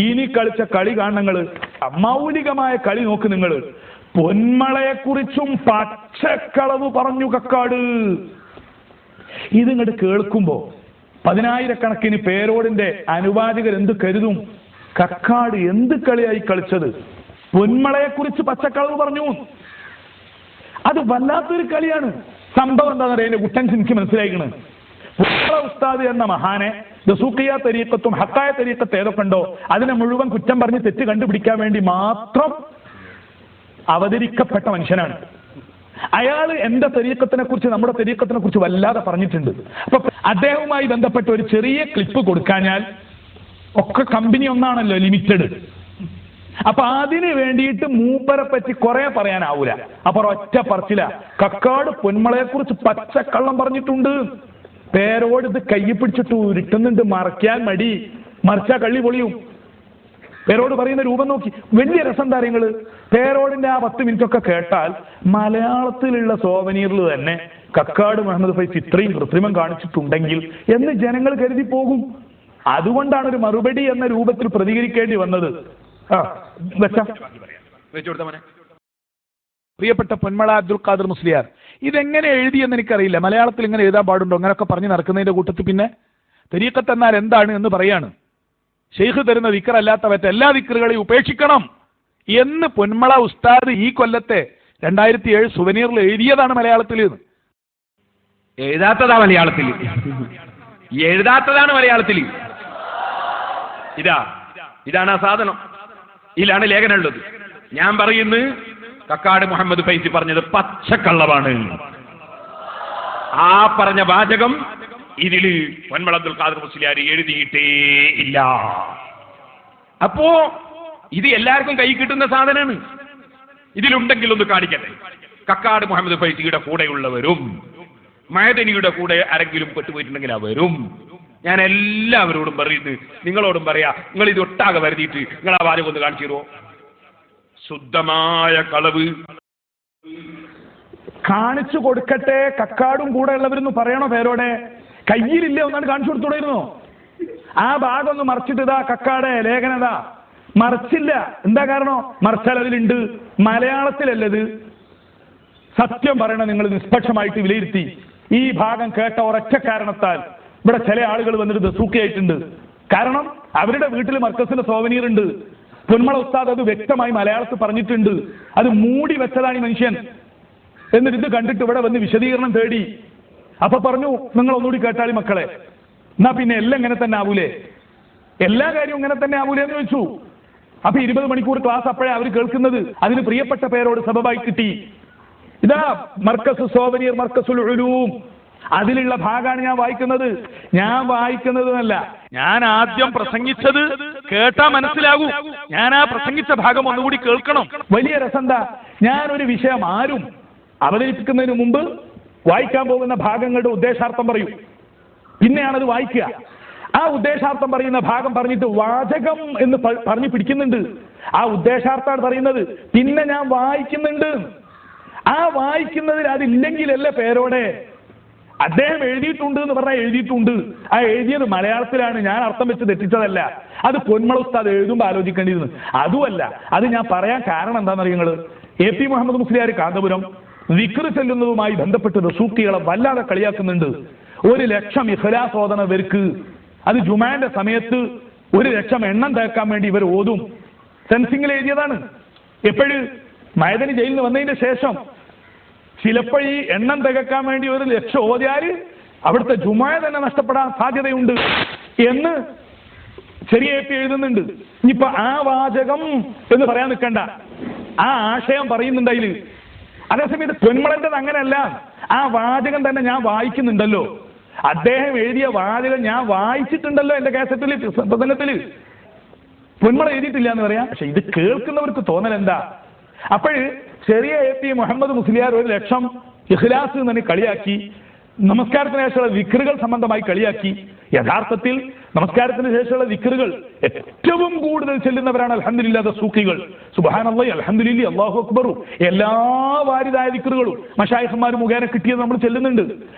ഇനി കളിച്ച കളി കാണുങ്ങള്, മൗലികമായ കളി നോക്ക് നിങ്ങള്. പൊന്മളയെക്കുറിച്ചും പച്ചക്കളവ് പറഞ്ഞു കക്കാട്. ഇതിങ്ങോട്ട് കേൾക്കുമ്പോ പതിനായിരക്കണക്കിന് പേരോടിന്റെ അനുവാചകർ എന്ത് കരുതും? കക്കാട് എന്ത് കളിയായി കളിച്ചത്? പൊന്മളയെക്കുറിച്ച് പച്ചക്കളവ് പറഞ്ഞു. അത് വല്ലാത്തൊരു കളിയാണ്. സംഭവം എന്താണെന്ന് അറിയാം. എന്റെ കുട്ടൻസ് എനിക്ക് മനസ്സിലായിക്കണ്. ഉസ്താദ് എന്ന മഹാനെ ദസൂഖിയ തരീഖത്തും ഹക്കായ തരീഖത്ത് ഏതൊക്കെ ഉണ്ടോ അതിനെ മുഴുവൻ കുറ്റം പറഞ്ഞ് തെറ്റ് കണ്ടുപിടിക്കാൻ വേണ്ടി മാത്രം അവതരിക്കപ്പെട്ട മനുഷ്യനാണ് അയാൾ. എന്റെ തരീഖത്തിനെ കുറിച്ച്, നമ്മുടെ തരീഖത്തിനെ കുറിച്ച് വല്ലാതെ പറഞ്ഞിട്ടുണ്ട്. അപ്പൊ അദ്ദേഹവുമായി ബന്ധപ്പെട്ട ഒരു ചെറിയ ക്ലിപ്പ് കൊടുക്കാഞ്ഞാൽ ഒക്കെ കമ്പനി ഒന്നാണല്ലോ, ലിമിറ്റഡ്. അപ്പൊ അതിന് വേണ്ടിയിട്ട് മൂപ്പരെ പറ്റി കുറെ പറയാനാവൂല. അപ്പൊ ഒറ്റ പറച്ചില കക്കാട് പൊന്മളയെ കുറിച്ച് പച്ചക്കള്ളം പറഞ്ഞിട്ടുണ്ട്. പേരോട് ഇത് കൈ പിടിച്ചിട്ട് ഉരുട്ടുന്നുണ്ട്, മറയ്ക്കാൻ മടി, മറിച്ചാ കള്ളി പൊളിയും. പേരോട് പറയുന്ന രൂപം നോക്കി വലിയ രസം കാര്യങ്ങള്. പേരോടിന്റെ ആ 10 മിനിറ്റൊക്കെ കേട്ടാൽ മലയാളത്തിലുള്ള സോവനീറിൽ തന്നെ കക്കാട് മുഹമ്മദ് ഫൈസി ഇത്രയും കൃത്രിമം കാണിച്ചിട്ടുണ്ടെങ്കിൽ എന്ന് ജനങ്ങൾ കരുതി പോകും. അതുകൊണ്ടാണ് ഒരു മറുപടി എന്ന രൂപത്തിൽ പ്രതികരിക്കേണ്ടി വന്നത്. പ്രിയപ്പെട്ട പൊന്മള അബ്ദുൽ ഖാദർ മുസ്ലിയാർ, ഇതെങ്ങനെ എഴുതിയെന്ന് എനിക്കറിയില്ല. മലയാളത്തിൽ ഇങ്ങനെ എഴുതാൻ പാടുണ്ടോ? അങ്ങനെയൊക്കെ പറഞ്ഞ് നടക്കുന്നതിന്റെ കൂട്ടത്തിൽ പിന്നെ തരീഖത്ത് എന്നാൽ എന്താണ് എന്ന് പറയാണ്. ഷെയ്ഖ് തരുന്ന ദിക്ർ അല്ലാത്ത മറ്റെല്ലാ ദിക്റുകളെയും ഉപേക്ഷിക്കണം എന്ന് പൊന്മള ഉസ്താദ് ഈ കൊല്ലത്തെ 2007 സുവനീറിൽ എഴുതിയതാണ് മലയാളത്തിൽ. എഴുതാത്തതാണ് മലയാളത്തിൽ. ഇതാണ് ആ സാധനം. ഇതിലാണ് ലേഖനം ഉള്ളത്. ഞാൻ പറയുന്നു കക്കാട് മുഹമ്മദ് ഫൈസി പറഞ്ഞത് പച്ചക്കള്ളമാണ്. ആ പറഞ്ഞ വാചകം ഇതില് പൊന്മള അബ്ദുൽ ഖാദർ മുസ്ലിയാർ എഴുതിയിട്ടേ ഇല്ല. അപ്പോ ഇത് എല്ലാവർക്കും കൈ കിട്ടുന്ന സാധനമാണ്. ഇതിലുണ്ടെങ്കിൽ ഒന്ന് കാണിക്കട്ടെ. കക്കാട് മുഹമ്മദ് ഫൈസിയുടെ കൂടെയുള്ളവരും മഹദനിയുടെ കൂടെ ആരെങ്കിലും പെട്ടുപോയിട്ടുണ്ടെങ്കിൽ അവരും, ഞാൻ എല്ലാവരോടും പറയുന്നു, നിങ്ങളോടും പറയാ, നിങ്ങൾ ഇത് ഒട്ടാകെ വരുത്തിയിട്ട് നിങ്ങൾ ആ വാചകം ഒന്ന് കാണിച്ചു തരുമോ? ശുദ്ധമായ കളവ് കാണിച്ചു കൊടുക്കട്ടെ. കക്കാടും കൂടെ ഉള്ളവരെന്ന് പറയണോ? പേരോടെ കയ്യിലില്ല, ഒന്നാണ് കാണിച്ചു കൊടുത്തോടായിരുന്നോ? ആ ഭാഗം ഒന്ന് മറിച്ചിട്ട് ഇതാ കക്കാടെ ലേഖനതാ മറിച്ചില്ല. എന്താ കാരണം? മറിച്ചാൽ അതിലുണ്ട്. മലയാളത്തിലല്ലത്. സത്യം പറയണ നിങ്ങൾ നിഷ്പക്ഷമായിട്ട് വിലയിരുത്തി. ഈ ഭാഗം കേട്ട ഒരൊറ്റ കാരണത്താൽ ഇവിടെ ചില ആളുകൾ വന്നിട്ട് ദസൂഖിയായിട്ടുണ്ട്. കാരണം അവരുടെ വീട്ടിൽ മർക്കസിന്റെ സോവനീർ ഉണ്ട്. പൊന്മള ഉസ്താദ് അത് വ്യക്തമായി മലയാളത്തിൽ പറഞ്ഞിട്ടുണ്ട്. അത് മൂടി വെച്ചതാണ് ഈ മനുഷ്യൻ. എന്നിട്ട് ഇത് കണ്ടിട്ട് ഇവിടെ വന്ന് വിശദീകരണം തേടി. അപ്പൊ പറഞ്ഞു, നിങ്ങൾ ഒന്നുകൂടി കേട്ടാളി മക്കളെ, എന്നാ പിന്നെ എല്ലാം ഇങ്ങനെ തന്നെ ആവൂലേ, എല്ലാ കാര്യവും ഇങ്ങനെ തന്നെ ആവൂലേ എന്ന് ചോദിച്ചു. അപ്പൊ 20 മണിക്കൂർ ക്ലാസ് അപ്പോഴേ അവർ കേൾക്കുന്നത്. അതിന് പ്രിയപ്പെട്ട പേരോട് സബബായി കിട്ടി. ഇതാ മർക്കസ് സോവനീർ മർക്കസുൽ ഉലൂം, അതിലുള്ള ഭാഗമാണ് ഞാൻ വായിക്കുന്നത്. ഞാൻ വായിക്കുന്നതല്ല, ഞാൻ ആദ്യം പ്രസംഗിച്ചത് കേട്ടാ മനസ്സിലാകൂ. ഞാൻ ആ പ്രസംഗിച്ച ഭാഗം ഒന്നുകൂടി കേൾക്കണം. വലിയ രസം എന്താ, ഞാനൊരു വിഷയം ആരും അവതരിപ്പിക്കുന്നതിന് മുമ്പ് വായിക്കാൻ പോകുന്ന ഭാഗങ്ങളുടെ ഉദ്ദേശാർത്ഥം പറയും, പിന്നെയാണത് വായിക്കുക. ആ ഉദ്ദേശാർത്ഥം പറയുന്ന ഭാഗം പറഞ്ഞിട്ട് വാചകം എന്ന് പറഞ്ഞു പിടിക്കുന്നുണ്ട്. ആ ഉദ്ദേശാർത്ഥാണ് പറയുന്നത്, പിന്നെ ഞാൻ വായിക്കുന്നുണ്ട്. ആ വായിക്കുന്നതിൽ അതില്ലെങ്കിലല്ലേ പേരോടെ അദ്ദേഹം എഴുതിയിട്ടുണ്ട് എന്ന് പറഞ്ഞാൽ എഴുതിയിട്ടുണ്ട്. ആ എഴുതിയത് മലയാളത്തിലാണ്, ഞാൻ അർത്ഥം വെച്ച് തെറ്റിച്ചതല്ല. അത് പൊന്മള ഉസ്താദ് എഴുതുമ്പോൾ ആലോചിക്കേണ്ടിയിരുന്നു. അതുമല്ല, അത് ഞാൻ പറയാൻ കാരണം എന്താണെന്നറിയുന്നത്, AP മുഹമ്മദ് മുസ്ലിയാർ കാന്തപുരം ദിക്ർ ചെല്ലുന്നതുമായി ബന്ധപ്പെട്ട് ദസൂഖികളെ വല്ലാതെ കളിയാക്കുന്നുണ്ട്. 1,00,000 ഇഖ്ലാസ് ഓതണവർക്ക് അത് ജുമാന്റെ സമയത്ത് 1,00,000 എണ്ണം തേക്കാൻ വേണ്ടി ഇവർ ഓതും. സെൻസിംഗിൽ എഴുതിയതാണ്. എപ്പോഴും മൈദനി ജയിലിൽ നിന്ന് വന്നതിന് ശേഷം ചിലപ്പോൾ ഈ എണ്ണം തികക്കാൻ വേണ്ടി 1,00,000 ഓതിയാല് അവിടുത്തെ ജുമായ തന്നെ നഷ്ടപ്പെടാൻ സാധ്യതയുണ്ട് എന്ന് ചെറിയ AP എഴുതുന്നുണ്ട്. ഇനിയിപ്പൊ ആ വാചകം എന്ന് പറയാൻ നിൽക്കണ്ട, ആ ആശയം പറയുന്നുണ്ട് അതില്. അതേസമയത്ത് പൊന്മളന്റേത് അങ്ങനെയല്ല. ആ വാചകം തന്നെ ഞാൻ വായിക്കുന്നുണ്ടല്ലോ, അദ്ദേഹം എഴുതിയ വാചകം ഞാൻ വായിച്ചിട്ടുണ്ടല്ലോ എന്റെ കാസറ്റില് പ്രസംഗത്തില്. പൊന്മള എഴുതിയിട്ടില്ല എന്ന് പറയാം. പക്ഷെ ഇത് കേൾക്കുന്നവർക്ക് തോന്നൽ എന്താ? അപ്പോഴ് ചെറിയ AP മുഹമ്മദ് മുസ്ലിയാർ 1,00,000 ഇഖ്ലാസ് തന്നെ കളിയാക്കി. നമസ്കാരത്തിന് ശേഷമുള്ള ദിക്റുകൾ സംബന്ധമായി കളിയാക്കി. യഥാർത്ഥത്തിൽ നമസ്കാരത്തിന് ശേഷമുള്ള ദിക്റുകൾ ഏറ്റവും കൂടുതൽ ചെല്ലുന്നവരാണ് അൽഹംദുലില്ലാഹ് സൂഖികൾ. സുബ്ഹാനല്ലാഹി അൽഹംദുലില്ലാഹി അല്ലാഹു അക്ബർ എല്ലാ വാരിദായ ദിക്റുകളും മശായിഖ്മാർ മുഖേന കിട്ടിയത് നമ്മൾ ചെല്ലുന്നുണ്ട്.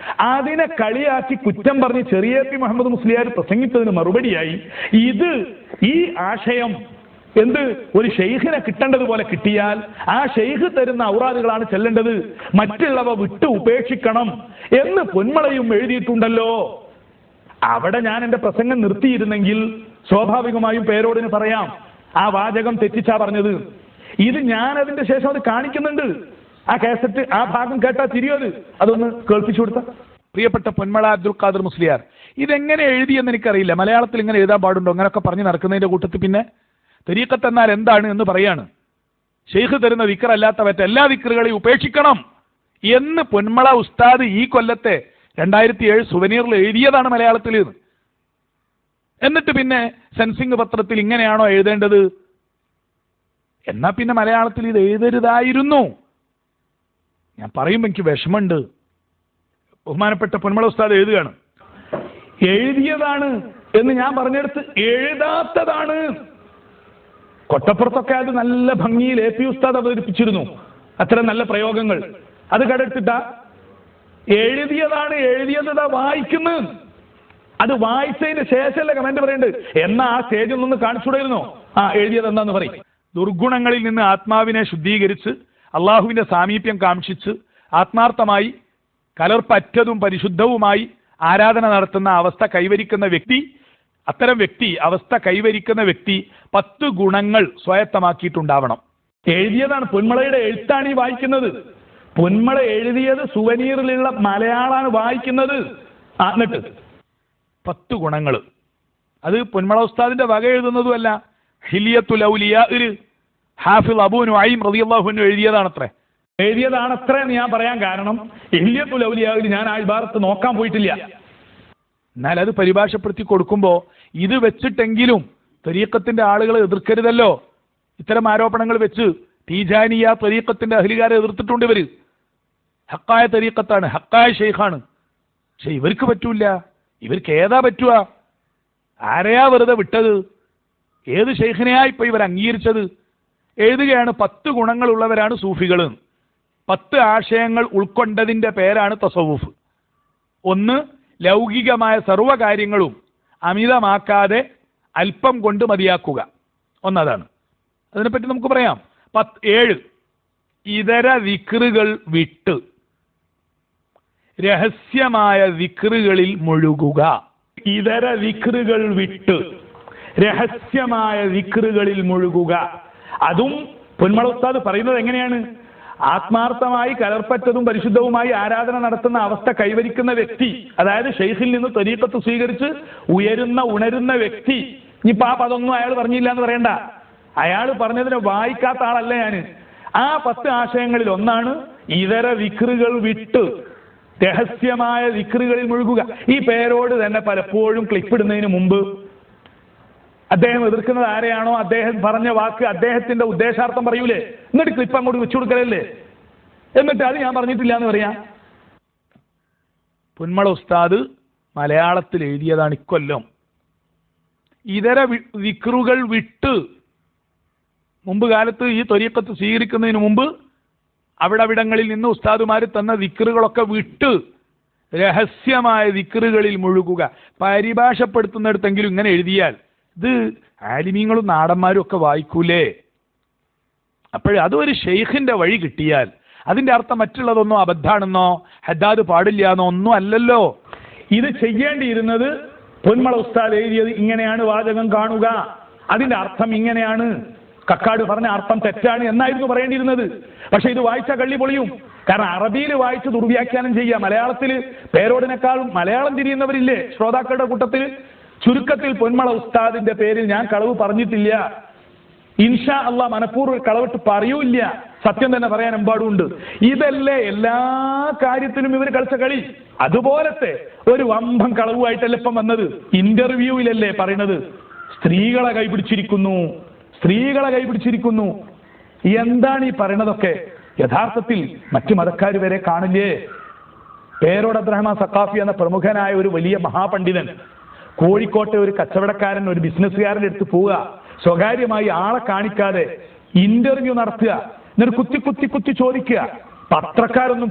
അതിനെ കളിയാക്കി കുറ്റം പറഞ്ഞ് ചെറിയ പി മുഹമ്മദ് മുസ്ലിയാർ പ്രസംഗിച്ചതിന് മറുപടിയായി ഈ ആശയം എന്ത് ഒരു ഷെയ്ഖിനെ കിട്ടേണ്ടതുപോലെ കിട്ടിയാൽ ആ ഷെയ്ഖ് തരുന്ന ഔറാദുകളാണ് ചെല്ലേണ്ടത്, മറ്റുള്ളവ വിട്ട് ഉപേക്ഷിക്കണം എന്ന് പൊന്മളയും എഴുതിയിട്ടുണ്ടല്ലോ. അവിടെ ഞാൻ എന്റെ പ്രസംഗം നിർത്തിയിരുന്നെങ്കിൽ സ്വാഭാവികമായും പേരോടിന് പറയാം ആ വാചകം തെറ്റിച്ചാ പറഞ്ഞത്. ഇത് ഞാൻ അതിന്റെ ശേഷം അത് കാണിക്കുന്നുണ്ട്. ആ കാസറ്റ് ആ ഭാഗം കേട്ടാ തിരിയത് അതൊന്ന് കേൾപ്പിച്ചു കൊടുത്ത. പ്രിയപ്പെട്ട പൊന്മള അബ്ദുൽ ഖാദർ മുസ്ലിയാർ, ഇതെങ്ങനെ എഴുതിയെന്ന് എനിക്കറിയില്ല. മലയാളത്തിൽ ഇങ്ങനെ എഴുതാൻ പാടുണ്ടോ? അങ്ങനെയൊക്കെ പറഞ്ഞ് നടക്കുന്നതിന്റെ കൂട്ടത്തിൽ പിന്നെ തരീഖത്ത് എന്നാൽ എന്താണ് എന്ന് പറയാണ്. ഷെയ്ഖ് തരുന്ന ദിക്ർ അല്ലാത്ത മറ്റെല്ലാ ദിക്റുകളെയും ഉപേക്ഷിക്കണം എന്ന് പൊന്മള ഉസ്താദ് ഈ കൊല്ലത്തെ 2007 സുവനീറിൽ എഴുതിയതാണ് മലയാളത്തിൽ. എന്നിട്ട് പിന്നെ സെൻസിംഗ് പത്രത്തിൽ ഇങ്ങനെയാണോ എഴുതേണ്ടത്? എന്നാ പിന്നെ മലയാളത്തിൽ ഇത് എഴുതരുതായിരുന്നു. ഞാൻ പറയുമ്പോൾ എനിക്ക് വിഷമമുണ്ട്. ബഹുമാനപ്പെട്ട പൊന്മള ഉസ്താദ് എഴുതുകയാണ്, എഴുതിയതാണ് എന്ന് ഞാൻ പറഞ്ഞെടുത്ത് എഴുതാത്തതാണ്. കൊട്ടപ്പുറത്തൊക്കെ അത് നല്ല ഭംഗിയിൽ AP ഉസ്താദ് അവതരിപ്പിച്ചിരുന്നു, അത്തരം നല്ല പ്രയോഗങ്ങൾ. അത് കണ്ടെടുത്തിട്ടാ എഴുതിയത് വായിക്കുന്നു. അത് വായിച്ചതിന് ശേഷമല്ല കമന്റ് പറയുന്നുണ്ട്. എന്നാ ആ സ്റ്റേജിൽ നിന്ന് കാണിച്ചുകൂടായിരുന്നോ? എഴുതിയത് എന്താന്ന് പറയും. ദുർഗുണങ്ങളിൽ നിന്ന് ആത്മാവിനെ ശുദ്ധീകരിച്ച് അള്ളാഹുവിന്റെ സാമീപ്യം കാക്ഷിച്ച് ആത്മാർത്ഥമായി കലർപ്പറ്റതും പരിശുദ്ധവുമായി ആരാധന നടത്തുന്ന അവസ്ഥ കൈവരിക്കുന്ന വ്യക്തി, അത്തരം അവസ്ഥ കൈവരിക്കുന്ന വ്യക്തി 10 ഗുണങ്ങൾ സ്വായത്തമാക്കിയിട്ടുണ്ടാവണം. എഴുതിയതാണ്, പൊന്മളയുടെ എഴുത്താണ് ഈ വായിക്കുന്നത്. പൊന്മള എഴുതിയത് സുവനീറിലുള്ള മലയാളമാണ് വായിക്കുന്നത്. എന്നിട്ട് 10 ഗുണങ്ങൾ അത് പൊന്മള ഉസ്താദിന്റെ വക എഴുതുന്നതുമല്ല. ഹിലിയത്തുൽ ഔലിയാ ഹാഫിൾ അബൂ നുഐം റളിയല്ലാഹു അൻഹു എഴുതിയതാണത്രേ എന്ന് ഞാൻ പറയാൻ കാരണം ഹിലിയത്തുൽ ഔലിയാ ഞാൻ ആ ഇബാറത്ത് നോക്കാൻ പോയിട്ടില്ല. എന്നാൽ അത് പരിഭാഷപ്പെടുത്തി കൊടുക്കുമ്പോൾ ഇത് വെച്ചിട്ടെങ്കിലും തരീഖത്തിന്റെ ആളുകളെ എതിർക്കരുതല്ലോ. ഇത്തരം ആരോപണങ്ങൾ വെച്ച് തീജാനിയ തരീഖത്തിന്റെ അഹ്ലികാരെ എതിർത്തിട്ടുണ്ട് ഇവര്. ഹക്കായ തരീഖത്താണ്, ഹക്കായ ഷെയ്ഖാണ്. പക്ഷെ ഇവർക്ക് പറ്റൂല. ഇവർക്ക് ഏതാ പറ്റുക? ആരെയാ വെറുതെ വിട്ടത്? ഏത് ഷെയ്ഖിനെയാ ഇപ്പൊ ഇവർ അംഗീകരിച്ചത്? എഴുതുകയാണ് 10 ഗുണങ്ങളുള്ളവരാണ് സൂഫികൾ. 10 ആശയങ്ങൾ ഉൾക്കൊണ്ടതിന്റെ പേരാണ് തസവുഫ്. 1, ലൗകികമായ സർവ്വകാര്യങ്ങളും അമിതമാക്കാതെ അല്പം കൊണ്ട് മതിയാക്കുക. ഒന്നതാണ്. അതിനെപ്പറ്റി നമുക്ക് പറയാം. 7, ഇതര ദിക്റുകൾ വിട്ട് രഹസ്യമായ ദിക്റുകളിൽ മുഴുകുക. ഇതര ദിക്റുകൾ വിട്ട് രഹസ്യമായ ദിക്റുകളിൽ മുഴുകുക. അതും പൊന്മള ഉസ്താദ് പറയുന്നത് എങ്ങനെയാണ്? ആത്മാർത്ഥമായി കലർപ്പറ്റതും പരിശുദ്ധവുമായി ആരാധന നടത്തുന്ന അവസ്ഥ കൈവരിക്കുന്ന വ്യക്തി, അതായത് ഷെയ്ഖിൽ നിന്ന് തരീഖത്ത് സ്വീകരിച്ച് ഉണരുന്ന വ്യക്തി. ഇനിയിപ്പോ ആ പതൊന്നും അയാൾ പറഞ്ഞില്ല എന്ന് പറയണ്ട. അയാൾ പറഞ്ഞതിനെ വായിക്കാത്ത ആളല്ല ഞാൻ. ആ 10 ആശയങ്ങളിൽ ഒന്നാണ് ഇതര ദിക്റുകൾ വിട്ട് രഹസ്യമായ ദിക്റുകളിൽ മുഴുകുക. ഈ പേരോട് തന്നെ പലപ്പോഴും ക്ലിപ്പിടുന്നതിന് മുമ്പ് അദ്ദേഹം എതിർക്കുന്നത് ആരെയാണോ അദ്ദേഹം പറഞ്ഞ വാക്ക് അദ്ദേഹത്തിന്റെ ഉദ്ദേശാർത്ഥം പറയൂലേ, എന്നിട്ട് ക്ലിപ്പ് അങ്ങോട്ട് വെച്ചു കൊടുക്കലല്ലേ, എന്നിട്ട് അത് ഞാൻ പറഞ്ഞിട്ടില്ല എന്ന് പറയാം. പൊന്മള ഉസ്താദ് മലയാളത്തിൽ എഴുതിയതാണ് ഇക്കൊല്ലം. ഇതര ദിക്റുകൾ വിട്ട്, മുമ്പ് കാലത്ത് ഈ ത്വരീഖത്ത് സ്വീകരിക്കുന്നതിന് മുമ്പ് അവിടങ്ങളിൽ നിന്ന് ഉസ്താദുമാർ തന്ന ദിക്റുകളൊക്കെ വിട്ട് രഹസ്യമായ ദിക്റുകളിൽ മുഴുകുക. പരിഭാഷപ്പെടുത്തുന്നിടത്തെങ്കിലും ഇങ്ങനെ എഴുതിയാൽ ഇത് ആലിമീങ്ങളും നാടന്മാരും ഒക്കെ വായിക്കൂലേ? അതൊരു ഷെയ്ഖിന്റെ വഴി കിട്ടിയാൽ അതിന്റെ അർത്ഥം മറ്റുള്ളതൊന്നും അബദ്ധാണെന്നോ ഹദ്ദാദ് പാടില്ല എന്നോ ഒന്നും അല്ലല്ലോ. ഇത് ചെയ്യേണ്ടിയിരുന്നത് പൊന്മള ഉസ്താദ് എഴുതിയത് ഇങ്ങനെയാണ്, വാചകം കാണുക, അതിന്റെ അർത്ഥം ഇങ്ങനെയാണ്, കക്കാട് പറഞ്ഞ അർത്ഥം തെറ്റാണ് എന്നായിരുന്നു പറയേണ്ടിയിരുന്നത്. പക്ഷെ ഇത് വായിച്ച കള്ളി പൊളിയും. കാരണം അറബിയിൽ വായിച്ച് ദുർവ്യാഖ്യാനം ചെയ്യുക. മലയാളത്തിൽ പേരോടിനേക്കാളും മലയാളം തിരിയുന്നവരില്ലേ ശ്രോതാക്കളുടെ കൂട്ടത്തിൽ? ചുരുക്കത്തിൽ പൊന്മള ഉസ്താദിന്റെ പേരിൽ ഞാൻ കളവ് പറഞ്ഞിട്ടില്ല. ഇൻഷാ അള്ളാഹ് മനഃപൂർവ്വം കളവിട്ട് പറയൂല്ല. സത്യം തന്നെ പറയാൻ എമ്പാടുണ്ട്. ഇതല്ലേ എല്ലാ കാര്യത്തിലും ഇവർ കളിച്ച കളി. അതുപോലത്തെ ഒരു വമ്പം കളവുമായിട്ടല്ല ഇപ്പം വന്നത്. ഇന്റർവ്യൂവിലല്ലേ പറയണത് സ്ത്രീകളെ കൈപിടിച്ചിരിക്കുന്നു. എന്താണ് ഈ പറയണതൊക്കെ? യഥാർത്ഥത്തിൽ മറ്റു മതക്കാർ വരെ കാണില്ലേ? പേരോട് അബ്ദുറഹ്മാൻ സഖാഫി എന്ന പ്രമുഖനായ ഒരു വലിയ മഹാപണ്ഡിതൻ കോഴിക്കോട്ടെ ഒരു കച്ചവടക്കാരൻ ഒരു ബിസിനസ്സുകാരൻ്റെ അടുത്ത് പോവുക, സ്വകാര്യമായി ആളെ കാണിക്കാതെ ഇന്റർവ്യൂ നടത്തുക, എന്നിട്ട് കുത്തി ചോദിക്കുക. പത്രക്കാരൊന്നും